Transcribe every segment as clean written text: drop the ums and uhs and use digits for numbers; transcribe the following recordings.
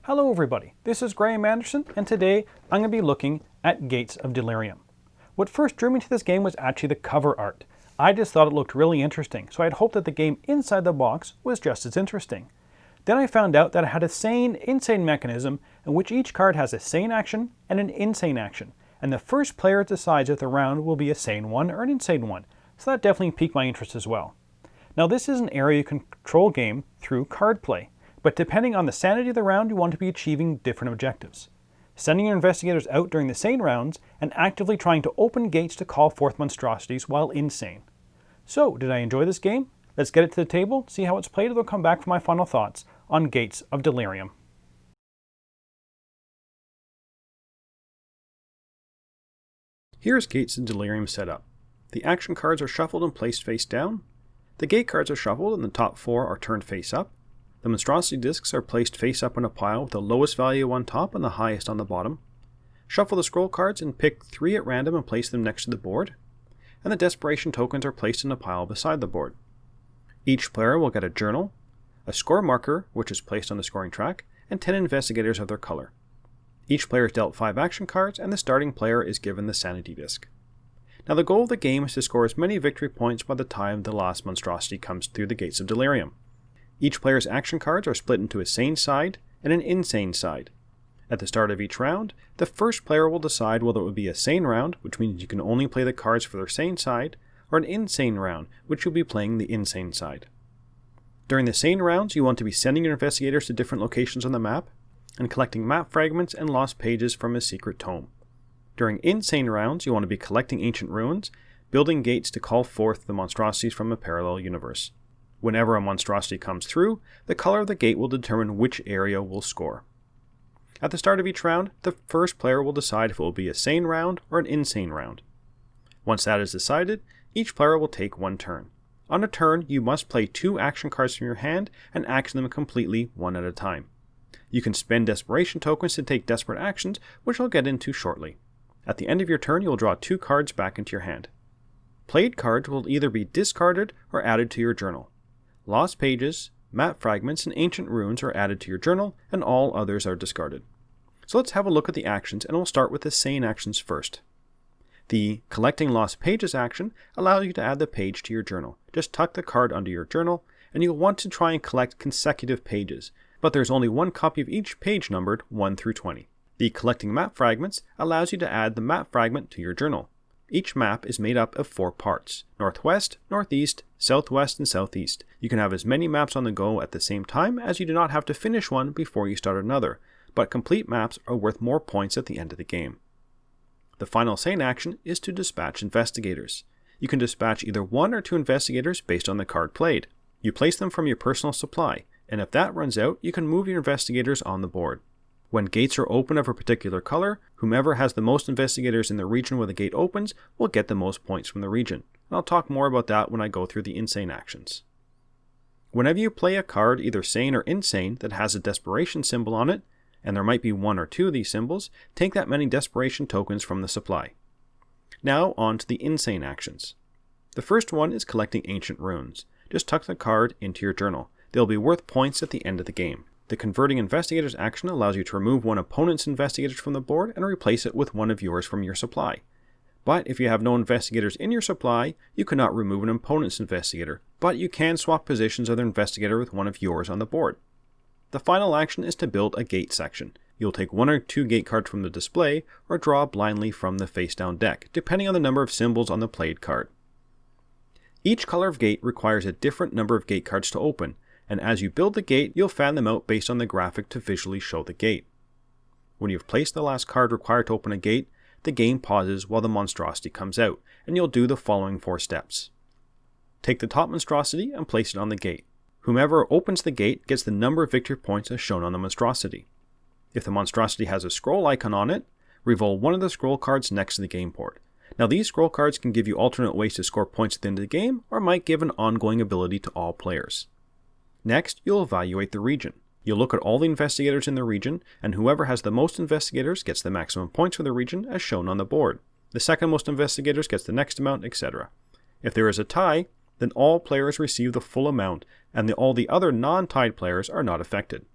Hello everybody, this is Graeme Anderson, and today I'm going to be looking at Gates of Delirium. What first drew me to this game was actually the cover art. I just thought it looked really interesting, so I'd hoped that the game inside the box was just as interesting. Then I found out that it had a sane-insane mechanism in which each card has a sane action and an insane action, and the first player decides if the round will be a sane one or an insane one, so that definitely piqued my interest as well. Now this is an area you can control game through card play. But depending on the sanity of the round, you want to be achieving different objectives. Sending your investigators out during the sane rounds and actively trying to open gates to call forth monstrosities while insane. So, did I enjoy this game? Let's get it to the table, see how it's played, and then come back for my final thoughts on Gates of Delirium. Here's Gates of Delirium set up. The action cards are shuffled and placed face down. The gate cards are shuffled and the top 4 are turned face up. The monstrosity discs are placed face up in a pile with the lowest value on top and the highest on the bottom. Shuffle the scroll cards and pick 3 at random and place them next to the board. And the Desperation Tokens are placed in a pile beside the board. Each player will get a journal, a score marker, which is placed on the scoring track, and 10 investigators of their color. Each player is dealt 5 action cards, and the starting player is given the sanity disc. Now the goal of the game is to score as many victory points by the time the last monstrosity comes through the Gates of Delirium. Each player's action cards are split into a sane side and an insane side. At the start of each round, the first player will decide whether it will be a sane round, which means you can only play the cards for their sane side, or an insane round, which you'll be playing the insane side. During the sane rounds, you want to be sending your investigators to different locations on the map, and collecting map fragments and lost pages from a secret tome. During insane rounds, you want to be collecting ancient ruins, building gates to call forth the monstrosities from a parallel universe. Whenever a monstrosity comes through, the color of the gate will determine which area will score. At the start of each round, the first player will decide if it will be a sane round or an insane round. Once that is decided, each player will take 1 turn. On a turn, you must play 2 action cards from your hand and action them completely one at a time. You can spend Desperation Tokens to take desperate actions, which I'll get into shortly. At the end of your turn, you will draw 2 cards back into your hand. Played cards will either be discarded or added to your journal. Lost pages, map fragments, and ancient runes are added to your journal, and all others are discarded. So let's have a look at the actions, and we'll start with the sane actions first. The Collecting Lost Pages action allows you to add the page to your journal. Just tuck the card under your journal, and you'll want to try and collect consecutive pages, but there's only 1 copy of each page numbered 1 through 20. The Collecting Map Fragments allows you to add the map fragment to your journal. Each map is made up of 4 parts: northwest, northeast, southwest, and southeast. You can have as many maps on the go at the same time, as you do not have to finish one before you start another, but complete maps are worth more points at the end of the game. The final sane action is to dispatch investigators. You can dispatch either 1 or 2 investigators based on the card played. You place them from your personal supply, and if that runs out, you can move your investigators on the board. When gates are open of a particular color, whomever has the most investigators in the region where the gate opens will get the most points from the region. And I'll talk more about that when I go through the insane actions. Whenever you play a card, either sane or insane, that has a desperation symbol on it, and there might be 1 or 2 of these symbols, take that many desperation tokens from the supply. Now on to the insane actions. The first one is collecting ancient runes. Just tuck the card into your journal. They'll be worth points at the end of the game. The Converting Investigators action allows you to remove 1 opponent's investigators from the board and replace it with 1 of yours from your supply. But if you have no investigators in your supply, you cannot remove an opponent's investigator, but you can swap positions of their investigator with 1 of yours on the board. The final action is to build a gate section. You'll take 1 or 2 gate cards from the display, or draw blindly from the face-down deck, depending on the number of symbols on the played card. Each color of gate requires a different number of gate cards to open, and as you build the gate, you'll fan them out based on the graphic to visually show the gate. When you've placed the last card required to open a gate, the game pauses while the monstrosity comes out, and you'll do the following 4 steps. Take the top monstrosity and place it on the gate. Whomever opens the gate gets the number of victory points as shown on the monstrosity. If the monstrosity has a scroll icon on it, revolve 1 of the scroll cards next to the game board. Now these scroll cards can give you alternate ways to score points at the end of the game, or might give an ongoing ability to all players. Next, you'll evaluate the region. You'll look at all the investigators in the region, and whoever has the most investigators gets the maximum points for the region as shown on the board. The second most investigators gets the next amount, etc. If there is a tie, then all players receive the full amount, and all the other non-tied players are not affected.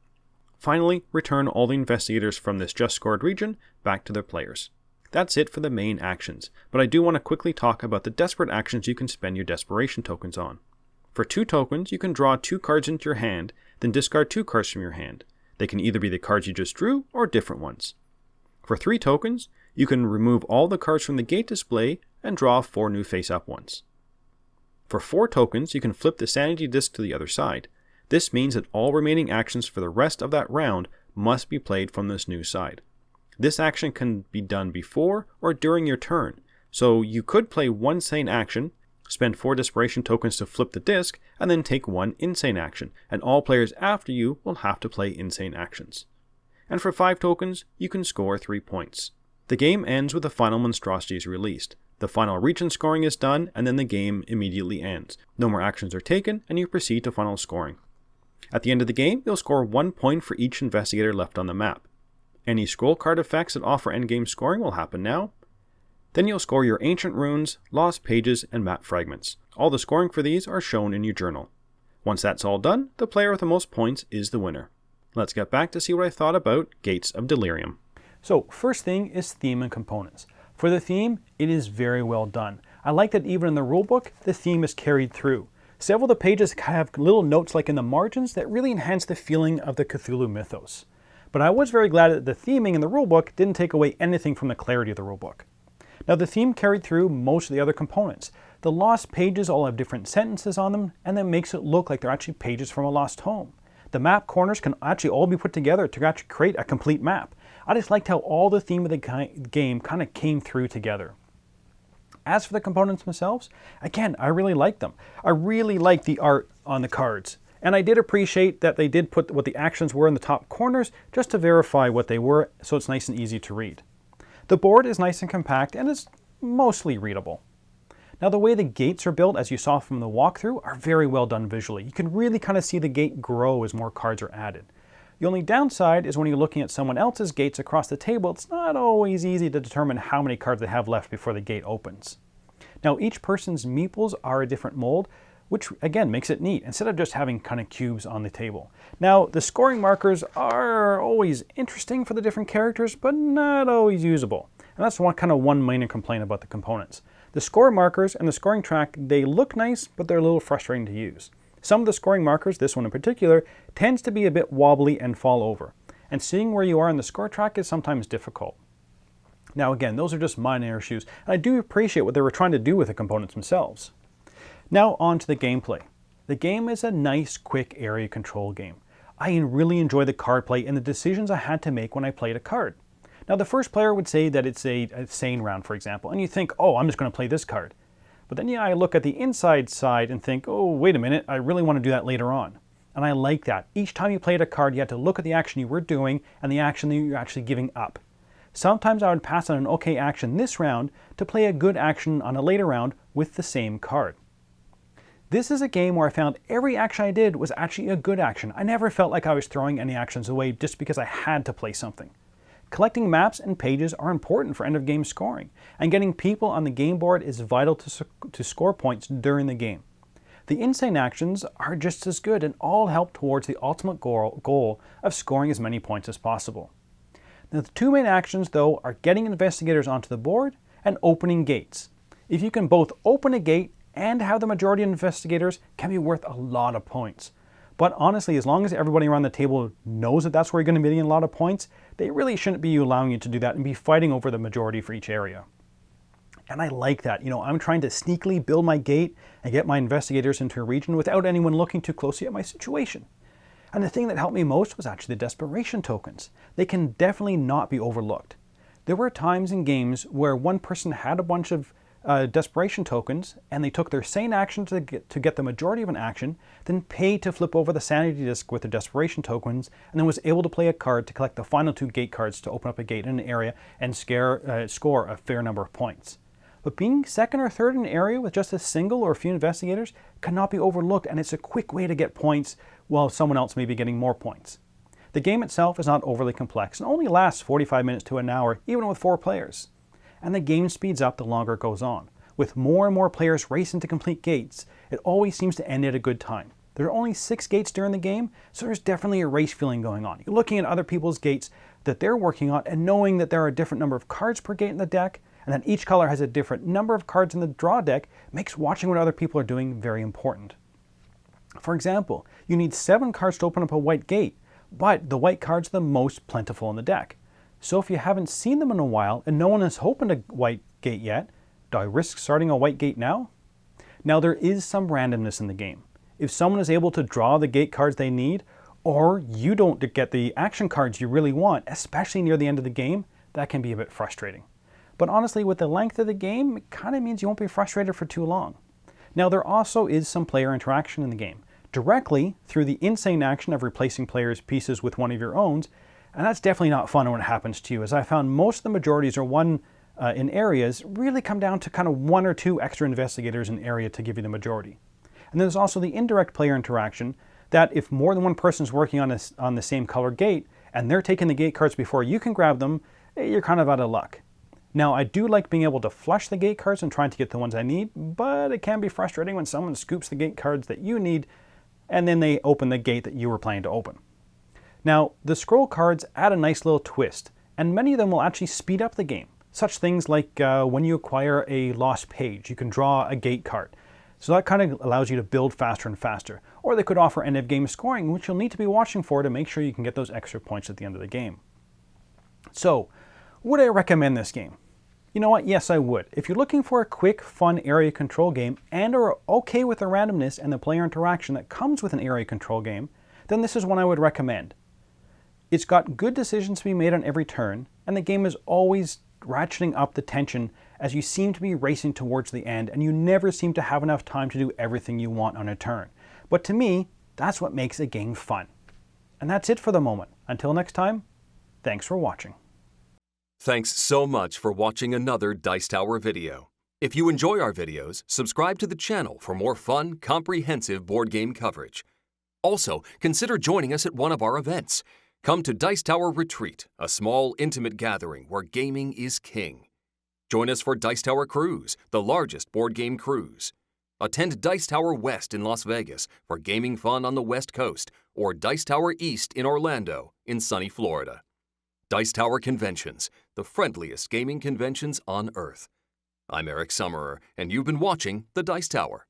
Finally, return all the investigators from this just scored region back to their players. That's it for the main actions, but I do want to quickly talk about the desperate actions you can spend your Desperation Tokens on. For 2 tokens, you can draw 2 cards into your hand, then discard 2 cards from your hand. They can either be the cards you just drew, or different ones. For 3 tokens, you can remove all the cards from the gate display and draw 4 new face-up ones. For 4 tokens, you can flip the sanity disc to the other side. This means that all remaining actions for the rest of that round must be played from this new side. This action can be done before or during your turn, so you could play 1 sane action, spend 4 Desperation Tokens to flip the disc, and then take 1 insane action, and all players after you will have to play insane actions. And for 5 tokens, you can score 3 points. The game ends with the final monstrosity is released. The final region scoring is done, and then the game immediately ends. No more actions are taken, and you proceed to final scoring. At the end of the game, you'll score 1 point for each investigator left on the map. Any scroll card effects that offer endgame scoring will happen now. Then you'll score your ancient runes, lost pages, and map fragments. All the scoring for these are shown in your journal. Once that's all done, the player with the most points is the winner. Let's get back to see what I thought about Gates of Delirium. So first thing is theme and components. For the theme, it is very well done. I like that even in the rulebook, the theme is carried through. Several of the pages have little notes like in the margins that really enhance the feeling of the Cthulhu mythos. But I was very glad that the theming in the rulebook didn't take away anything from the clarity of the rulebook. Now the theme carried through most of the other components. The lost pages all have different sentences on them, and that makes it look like they're actually pages from a lost home. The map corners can actually all be put together to actually create a complete map. I just liked how all the theme of the game kind of came through together. As for the components themselves, again, I really like them. I really like the art on the cards. And I did appreciate that they did put what the actions were in the top corners just to verify what they were, so it's nice and easy to read. The board is nice and compact and is mostly readable. Now the way the gates are built, as you saw from the walkthrough, are very well done visually. You can really kind of see the gate grow as more cards are added. The only downside is when you're looking at someone else's gates across the table, it's not always easy to determine how many cards they have left before the gate opens. Now each person's meeples are a different mold, which again makes it neat, instead of just having kind of cubes on the table. Now the scoring markers are always interesting for the different characters, but not always usable. And that's one minor complaint about the components. The score markers and the scoring track, they look nice, but they're a little frustrating to use. Some of the scoring markers, this one in particular, tends to be a bit wobbly and fall over. And seeing where you are in the score track is sometimes difficult. Now again, those are just minor issues, and I do appreciate what they were trying to do with the components themselves. Now on to the gameplay. The game is a nice, quick area control game. I really enjoy the card play and the decisions I had to make when I played a card. Now the first player would say that it's a sane round, for example, and you think, oh, I'm just going to play this card. But then I look at the inside side and think, oh, wait a minute, I really want to do that later on. And I like that. Each time you played a card, you had to look at the action you were doing and the action that you're actually giving up. Sometimes I would pass on an okay action this round to play a good action on a later round with the same card. This is a game where I found every action I did was actually a good action. I never felt like I was throwing any actions away just because I had to play something. Collecting maps and pages are important for end-of-game scoring, and getting people on the game board is vital to score points during the game. The insane actions are just as good and all help towards the ultimate goal of scoring as many points as possible. Now, the 2 main actions, though, are getting investigators onto the board and opening gates. If you can both open a gate and have the majority of investigators, can be worth a lot of points. But honestly, as long as everybody around the table knows that that's where you're going to be getting a lot of points, they really shouldn't be allowing you to do that and be fighting over the majority for each area. And I like that. I'm trying to sneakily build my gate and get my investigators into a region without anyone looking too closely at my situation. And the thing that helped me most was actually the Desperation Tokens. They can definitely not be overlooked. There were times in games where one person had a bunch of Desperation Tokens, and they took their sane action to get the majority of an action, then paid to flip over the sanity disc with their Desperation Tokens, and then was able to play a card to collect the final 2 gate cards to open up a gate in an area and score a fair number of points. But being second or third in an area with just a single or a few investigators cannot be overlooked, and it's a quick way to get points while someone else may be getting more points. The game itself is not overly complex and only lasts 45 minutes to an hour, even with 4 players. and the game speeds up the longer it goes on. With more and more players racing to complete gates, it always seems to end at a good time. There are only 6 gates during the game, so there's definitely a race feeling going on. You're looking at other people's gates that they're working on and knowing that there are a different number of cards per gate in the deck, and that each color has a different number of cards in the draw deck, makes watching what other people are doing very important. For example, you need 7 cards to open up a white gate, but the white cards are the most plentiful in the deck. So if you haven't seen them in a while and no one has opened a white gate yet, do I risk starting a white gate now? Now there is some randomness in the game. If someone is able to draw the gate cards they need, or you don't get the action cards you really want, especially near the end of the game, that can be a bit frustrating. But honestly, with the length of the game, it kind of means you won't be frustrated for too long. Now there also is some player interaction in the game, directly through the insane action of replacing players' pieces with one of your own, and that's definitely not fun when it happens to you, as I found most of the majorities are one in areas really come down to kind of 1 or 2 extra investigators in area to give you the majority. And there's also the indirect player interaction that if more than one person is working on the same color gate and they're taking the gate cards before you can grab them, you're kind of out of luck. Now I do like being able to flush the gate cards and trying to get the ones I need, but it can be frustrating when someone scoops the gate cards that you need and then they open the gate that you were planning to open. Now the scroll cards add a nice little twist, and many of them will actually speed up the game. Such things like when you acquire a lost page, you can draw a gate card. So that kind of allows you to build faster and faster. Or they could offer end of game scoring, which you'll need to be watching for to make sure you can get those extra points at the end of the game. So, would I recommend this game? You know what? Yes, I would. If you're looking for a quick, fun area control game and are okay with the randomness and the player interaction that comes with an area control game, then this is one I would recommend. It's got good decisions to be made on every turn, and the game is always ratcheting up the tension as you seem to be racing towards the end and you never seem to have enough time to do everything you want on a turn. But to me, that's what makes a game fun. And that's it for the moment. Until next time, thanks for watching. Thanks so much for watching another Dice Tower video. If you enjoy our videos, subscribe to the channel for more fun, comprehensive board game coverage. Also, consider joining us at one of our events. Come to Dice Tower Retreat, a small, intimate gathering where gaming is king. Join us for Dice Tower Cruise, the largest board game cruise. Attend Dice Tower West in Las Vegas for gaming fun on the West Coast, or Dice Tower East in Orlando, in sunny Florida. Dice Tower Conventions, the friendliest gaming conventions on Earth. I'm Eric Summerer, and you've been watching The Dice Tower.